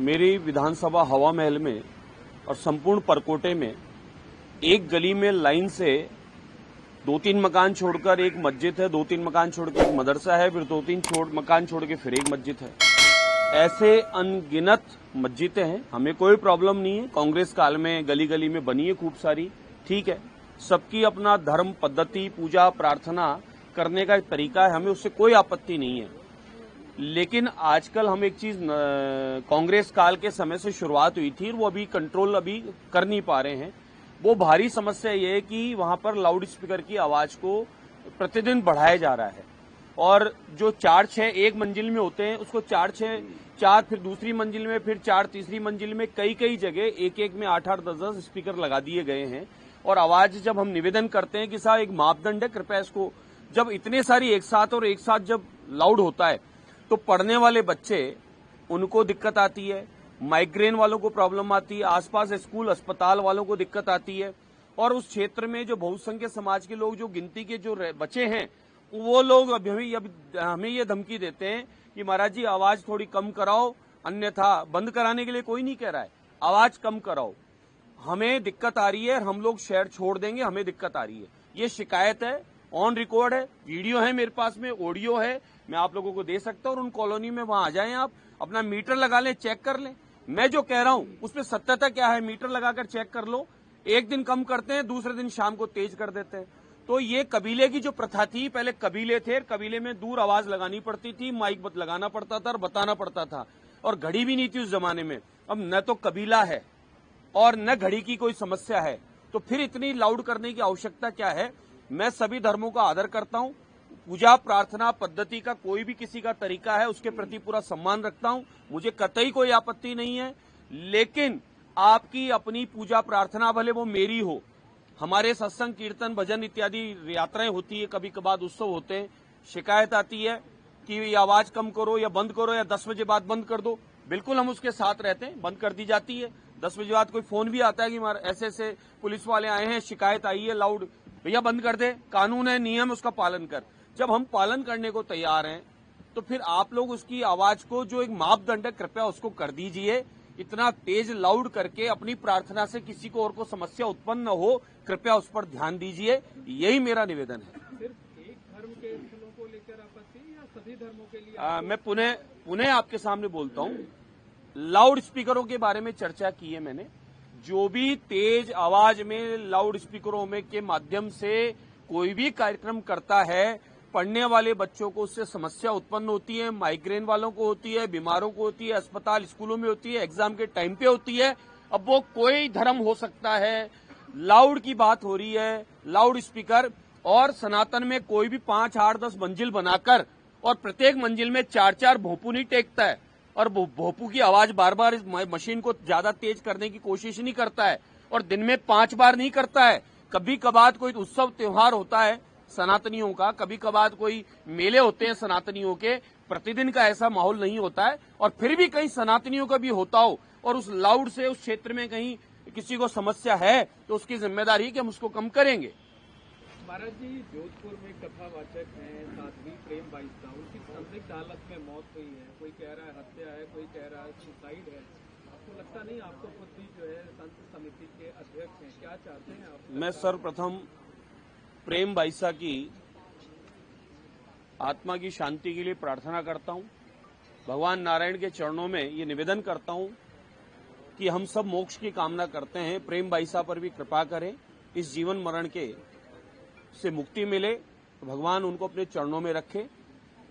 मेरी विधानसभा हवा महल में और संपूर्ण परकोटे में एक गली में लाइन से 2-3 मकान छोड़कर एक मस्जिद है, 2-3 मकान छोड़ के एक मदरसा है, फिर 2-3 मकान छोड़ के फिर एक मस्जिद है। ऐसे अनगिनत मस्जिदें हैं। हमें कोई प्रॉब्लम नहीं है। कांग्रेस काल में गली गली में बनी है खूब सारी, ठीक है। सबकी अपना धर्म पद्धति, पूजा प्रार्थना करने का एक तरीका है, हमें उससे कोई आपत्ति नहीं है। लेकिन आजकल हम एक चीज कांग्रेस काल के समय से शुरुआत हुई थी, वो अभी कंट्रोल कर नहीं पा रहे हैं। वो भारी समस्या ये है कि वहां पर लाउड स्पीकर की आवाज को प्रतिदिन बढ़ाया जा रहा है और जो 4-6 एक मंजिल में होते हैं उसको 4 फिर दूसरी मंजिल में, फिर 4 तीसरी मंजिल में, कई जगह एक में 8-8 10-10 स्पीकर लगा दिए गए हैं। और आवाज जब हम निवेदन करते हैं कि साहब एक मापदंड है, कृपया इसको, जब इतने सारी एक साथ जब लाउड होता है तो पढ़ने वाले बच्चे, उनको दिक्कत आती है, माइग्रेन वालों को प्रॉब्लम आती है, आसपास स्कूल अस्पताल वालों को दिक्कत आती है। और उस क्षेत्र में जो बहुसंख्यक समाज के लोग, जो गिनती के जो बचे हैं, वो लोग हमें ये धमकी देते हैं कि महाराज जी आवाज थोड़ी कम कराओ, अन्यथा बंद कराने के लिए कोई नहीं कह रहा है, आवाज कम कराओ, हमें दिक्कत आ रही है, हम लोग शहर छोड़ देंगे, हमें दिक्कत आ रही है। ये शिकायत है, ऑन रिकॉर्ड है, वीडियो है मेरे पास में, ऑडियो है, मैं आप लोगों को दे सकता हूं। और उन कॉलोनी में वहां आ जाएं, आप अपना मीटर लगा लें, चेक कर लें। मैं जो कह रहा हूं उसमें सत्यता क्या है, मीटर लगाकर चेक कर लो। एक दिन कम करते हैं, दूसरे दिन शाम को तेज कर देते हैं। तो ये कबीले की जो प्रथा थी, पहले कबीले थे, कबीले में दूर आवाज लगानी पड़ती थी, माइक लगाना पड़ता था और बताना पड़ता था, और घड़ी भी नहीं थी उस जमाने में। अब न तो कबीला है और न घड़ी की कोई समस्या है, तो फिर इतनी लाउड करने की आवश्यकता क्या है। मैं सभी धर्मों का आदर करता हूं, पूजा प्रार्थना पद्धति का कोई भी किसी का तरीका है उसके प्रति पूरा सम्मान रखता हूं, मुझे कतई कोई आपत्ति नहीं है। लेकिन आपकी अपनी पूजा प्रार्थना, भले वो मेरी हो, हमारे सत्संग कीर्तन भजन इत्यादि यात्राएं होती है, कभी कभार उत्सव होते हैं, शिकायत आती है कि ये आवाज कम करो या बंद करो या 10 बजे बाद बंद कर दो, बिल्कुल हम उसके साथ रहते हैं, बंद कर दी जाती है। 10 बजे बाद कोई फोन भी आता है कि ऐसे पुलिस वाले आए हैं, शिकायत आई है लाउड, भैया बंद कर दे, कानून है, नियम, उसका पालन कर। जब हम पालन करने को तैयार हैं तो फिर आप लोग उसकी आवाज को, जो एक मापदंड है, कृपया उसको कर दीजिए। इतना तेज लाउड करके अपनी प्रार्थना से किसी को और को समस्या उत्पन्न न हो, कृपया उस पर ध्यान दीजिए, यही मेरा निवेदन है। सिर्फ एक धर्म के स्थलों को लेकर आपत्ति या सभी धर्मों के लिए? मैं पुनः आपके सामने बोलता हूं, लाउड स्पीकरों के बारे में चर्चा की है मैंने। जो भी तेज आवाज में लाउड स्पीकरों में के माध्यम से कोई भी कार्यक्रम करता है, पढ़ने वाले बच्चों को उससे समस्या उत्पन्न होती है, माइग्रेन वालों को होती है, बीमारों को होती है, अस्पताल स्कूलों में होती है, एग्जाम के टाइम पे होती है। अब वो कोई धर्म हो सकता है, लाउड की बात हो रही है, लाउड स्पीकर, और सनातन में कोई भी 5, 8, 10 मंजिल बनाकर और प्रत्येक मंजिल में 4-4 भोंपू नहीं टेकता है और भोंपू की आवाज बार बार इस मशीन को ज्यादा तेज करने की कोशिश नहीं करता है और दिन में 5 बार नहीं करता है। कभी कभार कोई उत्सव त्योहार होता है सनातनियों का, कभी कभार कोई मेले होते हैं सनातनियों के, प्रतिदिन का ऐसा माहौल नहीं होता है। और फिर भी कहीं सनातनियों का भी होता हो और उस लाउड से उस क्षेत्र में कहीं किसी को समस्या है तो उसकी जिम्मेदारी है कि हम उसको कम करेंगे। महाराज जी, जोधपुर में कथावाचक हैं साध्वी प्रेम बाईसा, उनकी संदिग्ध हालत में मौत हुई है, कोई कह रहा है हत्या है, कोई कह रहा है सुसाइड है। आपको लगता नहीं, आपको खुद भी जो है संत समिति के अध्यक्ष हैं, क्या चाहते हैं आप? मैं सर्वप्रथम प्रेम बाईसा की आत्मा की शांति के लिए प्रार्थना करता हूं, भगवान नारायण के चरणों में ये निवेदन करता हूं कि हम सब मोक्ष की कामना करते हैं, प्रेम बाईसा पर भी कृपा करें, इस जीवन मरण के से मुक्ति मिले, तो भगवान उनको अपने चरणों में रखे।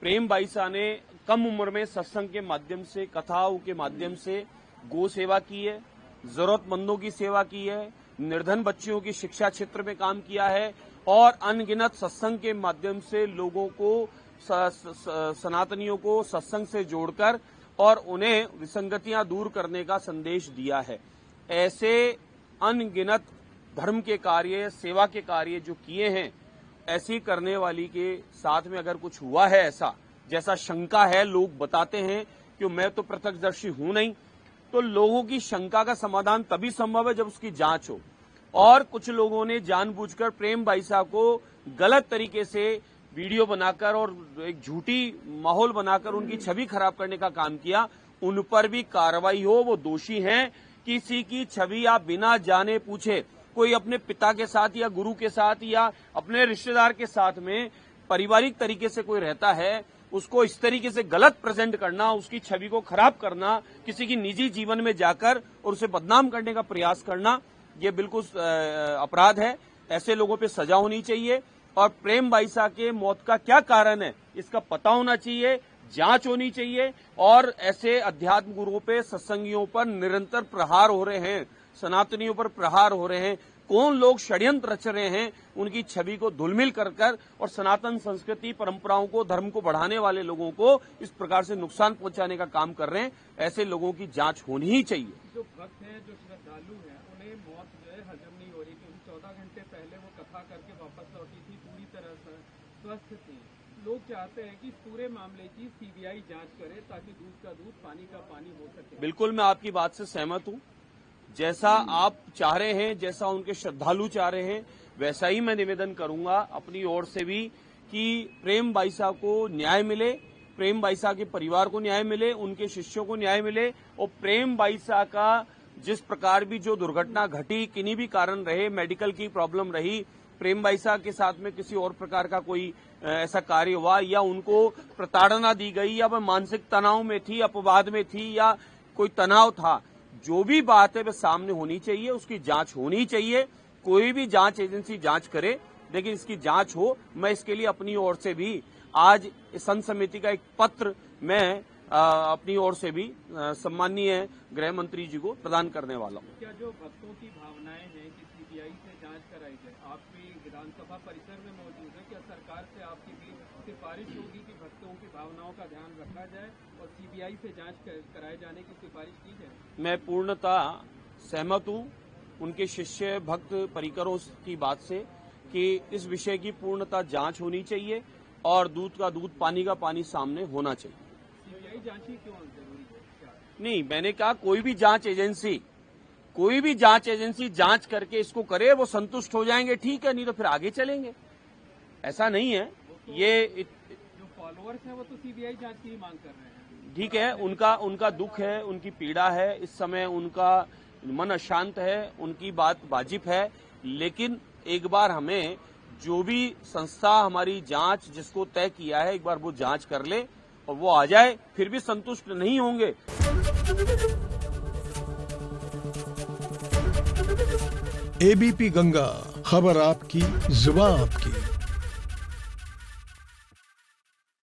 प्रेम बाईसा ने कम उम्र में सत्संग के माध्यम से, कथाओं के माध्यम से गो सेवा की है, जरूरतमंदों की सेवा की है, निर्धन बच्चियों की शिक्षा क्षेत्र में काम किया है और अनगिनत सत्संग के माध्यम से लोगों को, सनातनियों को सत्संग से जोड़कर और उन्हें विसंगतियां दूर करने का संदेश दिया है। ऐसे अनगिनत धर्म के कार्य, सेवा के कार्य जो किए हैं, ऐसी करने वाली के साथ में अगर कुछ हुआ है ऐसा, जैसा शंका है, लोग बताते हैं कि मैं तो प्रत्यक्षदर्शी हूं नहीं, तो लोगों की शंका का समाधान तभी संभव है जब उसकी जांच हो। और कुछ लोगों ने जानबूझकर प्रेम बाईसा को गलत तरीके से वीडियो बनाकर और एक झूठी माहौल बनाकर उनकी छवि खराब करने का काम किया। उन पर भी कार्रवाई हो। वो दोषी हैं। किसी की छवि आप बिना जाने पूछे कोई अपने पिता के साथ या गुरु के साथ या अपने रिश्तेदार के साथ में पारिवारिक तरीके से कोई रहता है, उसको इस तरीके से गलत प्रेजेंट करना, उसकी छवि को खराब करना, किसी की निजी जीवन में जाकर और उसे बदनाम करने का प्रयास करना, ये बिल्कुल अपराध है। ऐसे लोगों पे सजा होनी चाहिए और प्रेम बाईसा के मौत का क्या कारण है इसका पता होना चाहिए, जांच होनी चाहिए। और ऐसे अध्यात्म गुरुओं पे, सत्संगियों पर निरंतर प्रहार हो रहे हैं, सनातनियों पर प्रहार हो रहे हैं। कौन लोग षड्यंत्र रच रहे हैं उनकी छवि को धुलमिल कर और सनातन संस्कृति परंपराओं को, धर्म को बढ़ाने वाले लोगों को इस प्रकार से नुकसान पहुंचाने का काम कर रहे हैं। ऐसे लोगों की जांच होनी ही चाहिए। जो भक्त हैं, जो श्रद्धालु हैं, उन्हें मौत जो है हजम नहीं हो रही, क्योंकि 14 घंटे पहले वो कथा करके वापस लौटी थी, पूरी तरह से स्वस्थ थी। लोग चाहते हैं कि इस पूरे मामले की सीबीआई जांच करे ताकि दूध का दूध, पानी का पानी हो सके। बिल्कुल, मैं आपकी बात से सहमत हूं। जैसा आप चाह रहे हैं, जैसा उनके श्रद्धालु चाह रहे हैं, वैसा ही मैं निवेदन करूंगा अपनी ओर से भी कि प्रेम बाईसा को न्याय मिले, प्रेम बाईसा के परिवार को न्याय मिले, उनके शिष्यों को न्याय मिले। और प्रेम बाईसा का जिस प्रकार भी जो दुर्घटना घटी, किन्हीं भी कारण रहे, मेडिकल की प्रॉब्लम रही, प्रेम बाईसा के साथ में किसी और प्रकार का कोई ऐसा कार्य हुआ या उनको प्रताड़ना दी गई या वह मानसिक तनाव में थी, अपवाद में थी या कोई तनाव था, जो भी बात है वह सामने होनी चाहिए, उसकी जांच होनी चाहिए। कोई भी जांच एजेंसी जांच करे, लेकिन इसकी जांच हो। मैं इसके लिए अपनी ओर से भी आज संत समिति का एक पत्र मैं अपनी ओर से भी सम्माननीय गृह मंत्री जी को प्रदान करने वाला हूँ। क्या जो भक्तों की भावनाएं हैं कि सीबीआई से जांच कराई जाए, आप भी विधानसभा परिसर में मौजूद है, क्या सरकार से आपकी भी सिफारिश होगी कि भक्तों की भावनाओं का ध्यान रखा जाए और सीबीआई से जांच कराए जाने की सिफारिश की जाए? मैं पूर्णतः सहमत हूँ उनके शिष्य भक्त परिकरों की बात से कि इस विषय की पूर्णतः जांच होनी चाहिए और दूध का दूध, पानी का पानी सामने होना चाहिए। सीबीआई जांच ही क्यों जरूरी है? क्या? नहीं, मैंने कहा कोई भी जांच एजेंसी जांच करके इसको करे, वो संतुष्ट हो जाएंगे, ठीक है, नहीं तो फिर आगे चलेंगे। ऐसा नहीं है। ये जो फॉलोअर्स हैं वो तो सीबीआई जांच की ही मांग कर रहे हैं। ठीक है, उनका दुख है, उनकी पीड़ा है, इस समय उनका मन अशांत है, उनकी बात वाजिब है। लेकिन एक बार हमें जो भी संस्था हमारी जांच जिसको तय किया है, एक बार वो जांच कर ले और वो आ जाए, फिर भी संतुष्ट नहीं होंगे। एबीपी गंगा, खबर आपकी, जुबान आपकी।